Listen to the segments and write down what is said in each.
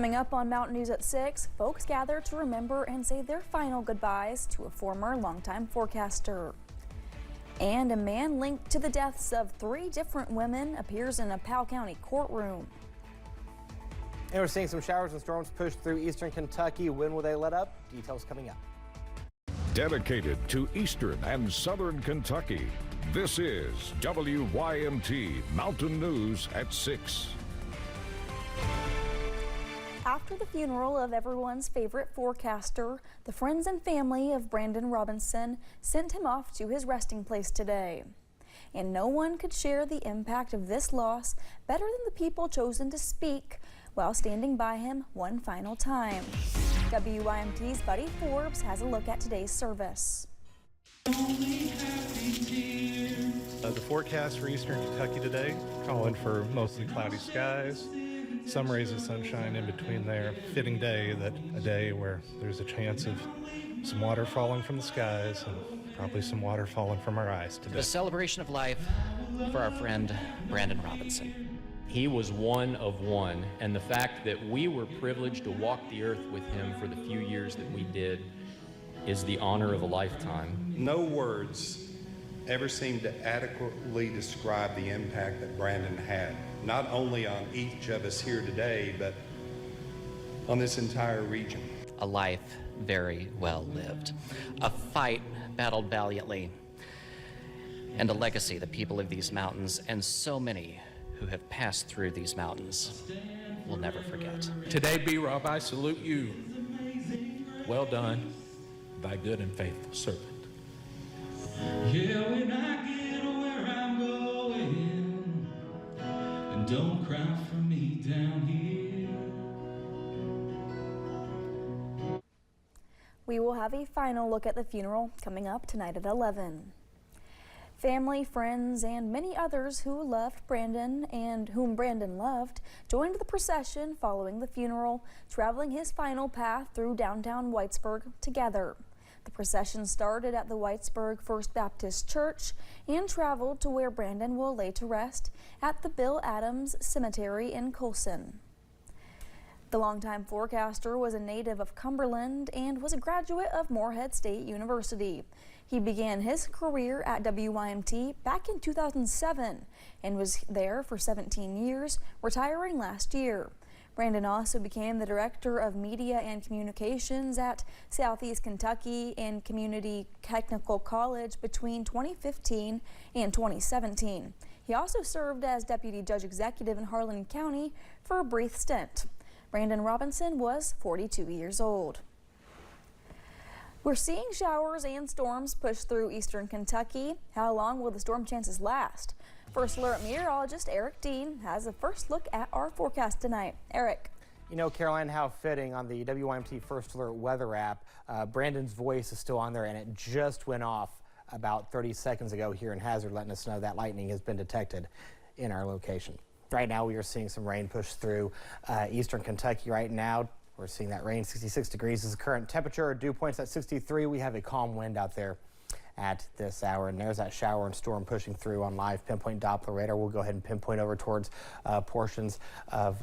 Coming up on Mountain News at 6, folks gather to remember and say their final goodbyes to a former longtime forecaster. And a man linked to the deaths of 3 different women appears in a Powell County courtroom. And we're seeing some showers and storms push through eastern Kentucky. When will they let up? Details coming up. Dedicated to eastern and southern Kentucky, this is WYMT Mountain News at 6. After the funeral of everyone's favorite forecaster, the friends and family of Brandon Robinson sent him off to his resting place today. And no one could share the impact of this loss better than the people chosen to speak while standing by him one final time. WYMT's Buddy Forbes has a look at today's service. The forecast for eastern Kentucky today, calling for mostly cloudy skies. Some rays of sunshine in between there. Fitting day, a day where there's a chance of some water falling from the skies and probably some water falling from our eyes today. The celebration of life for our friend Brandon Robinson. He was one of one, and the fact that we were privileged to walk the earth with him for the few years that we did is the honor of a lifetime. No words ever seem to adequately describe the impact that Brandon had, not only on each of us here today, but on this entire region. A life very well lived, a fight battled valiantly, and a legacy the people of these mountains and so many who have passed through these mountains will never forget. Today, B-Rob, I salute you. Well done, thy good and faithful servant. Yeah, when I get where I'm going, and don't cry for me down here. We will have a final look at the funeral coming up tonight at 11. Family, friends, and many others who loved Brandon and whom Brandon loved joined the procession following the funeral, traveling his final path through downtown Whitesburg together. The procession started at the Whitesburg First Baptist Church and traveled to where Brandon will lay to rest at the Bill Adams Cemetery in Colson. The longtime forecaster was a native of Cumberland and was a graduate of Morehead State University. He began his career at WYMT back in 2007 and was there for 17 years, retiring last year. Brandon also became the Director of Media and Communications at Southeast Kentucky and Community Technical College between 2015 and 2017. He also served as Deputy Judge Executive in Harlan County for a brief stint. Brandon Robinson was 42 years old. We're seeing showers and storms push through eastern Kentucky. How long will the storm chances last? First Alert meteorologist Eric Dean has a first look at our forecast tonight. Eric. You know, Caroline, how fitting on the WYMT First Alert weather app. Brandon's voice is still on there, and it just went off about 30 seconds ago here in Hazard, letting us know that lightning has been detected in our location. Right now, we are seeing some rain push through eastern Kentucky right now. We're seeing that rain. 66 degrees is the current temperature. Dew points at 63. We have a calm wind out there at this hour, and there's that shower and storm pushing through on live pinpoint Doppler radar. We'll go ahead and pinpoint over towards portions of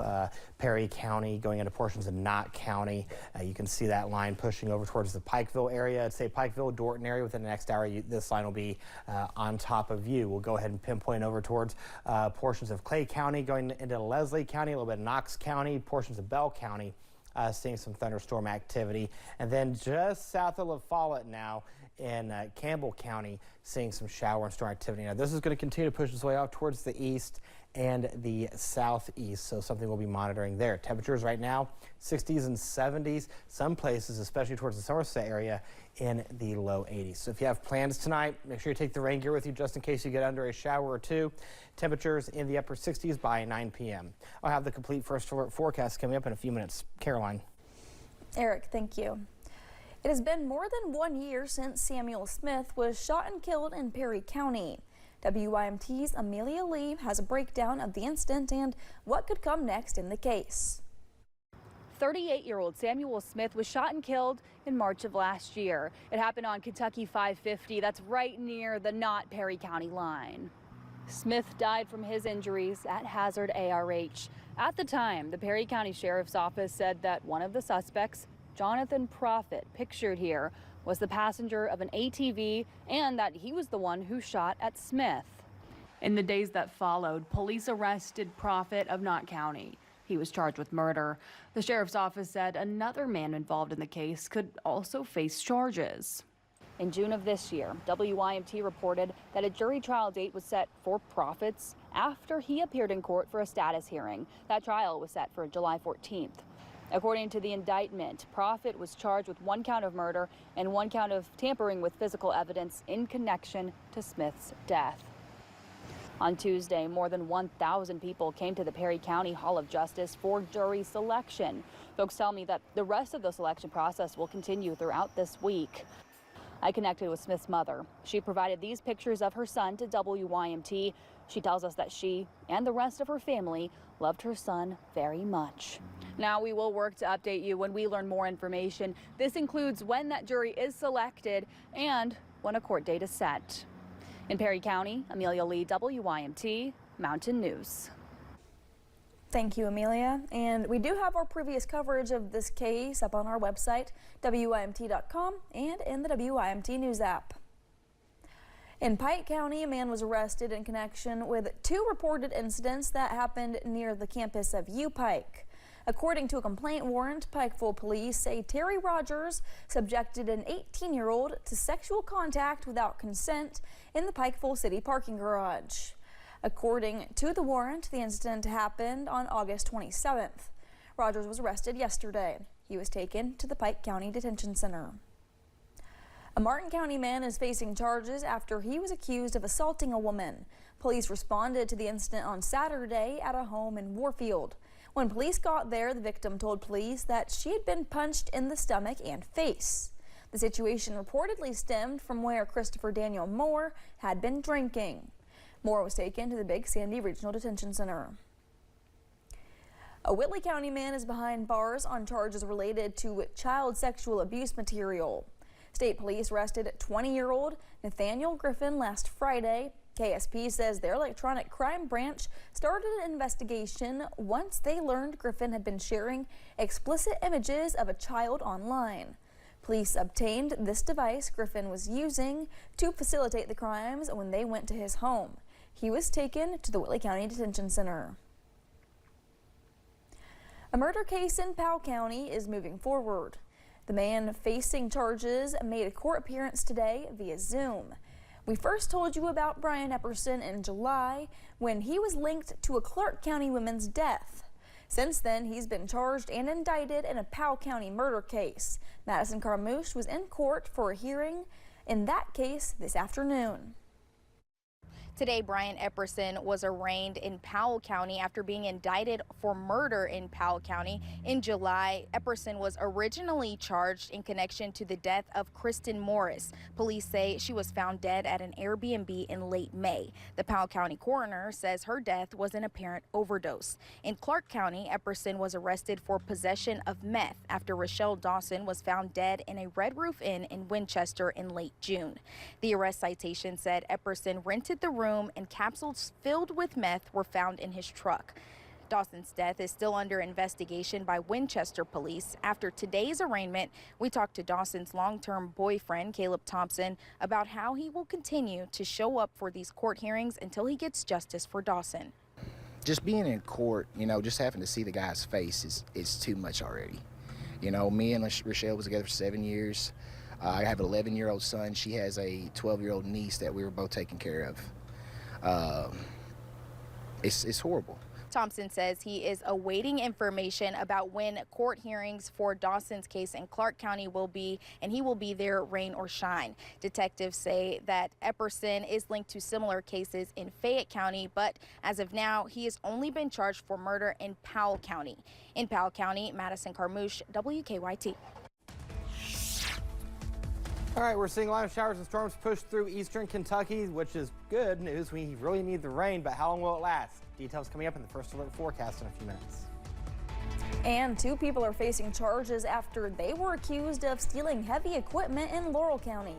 Perry County, going into portions of Knott County. You can see that line pushing over towards the Pikeville area. I'd say Pikeville, Dorton area. Within the next hour, this line will be on top of you. We'll go ahead and pinpoint over towards portions of Clay County, going into Leslie County, a little bit of Knox County, portions of Bell County. Seeing some thunderstorm activity, and then just south of La Follette now in Campbell County, seeing some shower and storm activity. Now this is going to continue to push its way off towards the east and the southeast, so something we'll be monitoring there. Temperatures right now 60s and 70s, some places, especially towards the Somerset area, in the low 80s. So if you have plans tonight, make sure you take the rain gear with you just in case you get under a shower or two. Temperatures in the upper 60s by 9 p.m. I'll have the complete first alert forecast coming up in a few minutes. Caroline. Eric, thank you. It has been more than 1 year since Samuel Smith was shot and killed in Perry County. WYMT's Amelia Lee has a breakdown of the incident and what could come next in the case. 38-year-old Samuel Smith was shot and killed in March of last year. It happened on Kentucky 550. That's right near the Knott Perry County line. Smith died from his injuries at Hazard ARH. At the time, the Perry County Sheriff's Office said that one of the suspects, Jonathan Profit, pictured here, was the passenger of an ATV and that he was the one who shot at Smith. In the days that followed, police arrested Profit of Knott County. He was charged with murder. The sheriff's office said another man involved in the case could also face charges. In June of this year, WYMT reported that a jury trial date was set for Profits after he appeared in court for a status hearing. That trial was set for July 14th. According to the indictment, Profit was charged with 1 count of murder and 1 count of tampering with physical evidence in connection to Smith's death. On Tuesday, more than 1,000 people came to the Perry County Hall of Justice for jury selection. Folks tell me that the rest of the selection process will continue throughout this week. I connected with Smith's mother. She provided these pictures of her son to WYMT. She tells us that she and the rest of her family loved her son very much. Now we will work to update you when we learn more information. This includes when that jury is selected and when a court date is set. In Perry County, Amelia Lee, WYMT Mountain News. Thank you, Amelia. And we do have our previous coverage of this case up on our website, WYMT.com, and in the WYMT News app. In Pike County, a man was arrested in connection with 2 reported incidents that happened near the campus of U-Pike. According to a complaint warrant, Pikeville police say Terry Rogers subjected an 18-year-old to sexual contact without consent in the Pikeville City parking garage. According to the warrant, the incident happened on August 27th. Rogers was arrested yesterday. He was taken to the Pike County Detention Center. A Martin County man is facing charges after he was accused of assaulting a woman. Police responded to the incident on Saturday at a home in Warfield. When police got there, the victim told police that she had been punched in the stomach and face. The situation reportedly stemmed from where Christopher Daniel Moore had been drinking. Moore was taken to the Big Sandy Regional Detention Center. A Whitley County man is behind bars on charges related to child sexual abuse material. State police arrested 20-year-old Nathaniel Griffin last Friday. KSP says their electronic crime branch started an investigation once they learned Griffin had been sharing explicit images of a child online. Police obtained this device Griffin was using to facilitate the crimes when they went to his home. He was taken to the Whitley County Detention Center. A murder case in Powell County is moving forward. The man facing charges made a court appearance today via Zoom. We first told you about Brian Epperson in July when he was linked to a Clark County woman's death. Since then, he's been charged and indicted in a Powell County murder case. Madison Carmouche was in court for a hearing in that case this afternoon. Today, Brian Epperson was arraigned in Powell County after being indicted for murder in Powell County. In July, Epperson was originally charged in connection to the death of Kristen Morris. Police say she was found dead at an Airbnb in late May. The Powell County coroner says her death was an apparent overdose. In Clark County, Epperson was arrested for possession of meth after Rochelle Dawson was found dead in a Red Roof Inn in Winchester in late June. The arrest citation said Epperson rented the room and capsules filled with meth were found in his truck. Dawson's death is still under investigation by Winchester police. After today's arraignment, we talked to Dawson's long-term boyfriend, Caleb Thompson, about how he will continue to show up for these court hearings until he gets justice for Dawson. Just being in court, just having to see the guy's face is too much already. Me and Rochelle was together for 7 years. I have an 11-year-old son. She has a 12-year-old niece that we were both taking care of. It's horrible. Thompson says he is awaiting information about when court hearings for Dawson's case in Clark County will be, and he will be there rain or shine. Detectives say that Epperson is linked to similar cases in Fayette County, but as of now, he has only been charged for murder in Powell County. In Powell County, Madison Carmouche, WKYT. All right, we're seeing a lot of showers and storms push through eastern Kentucky, which is good news. We really need the rain, but how long will it last? Details coming up in the First Alert forecast in a few minutes. And 2 people are facing charges after they were accused of stealing heavy equipment in Laurel County.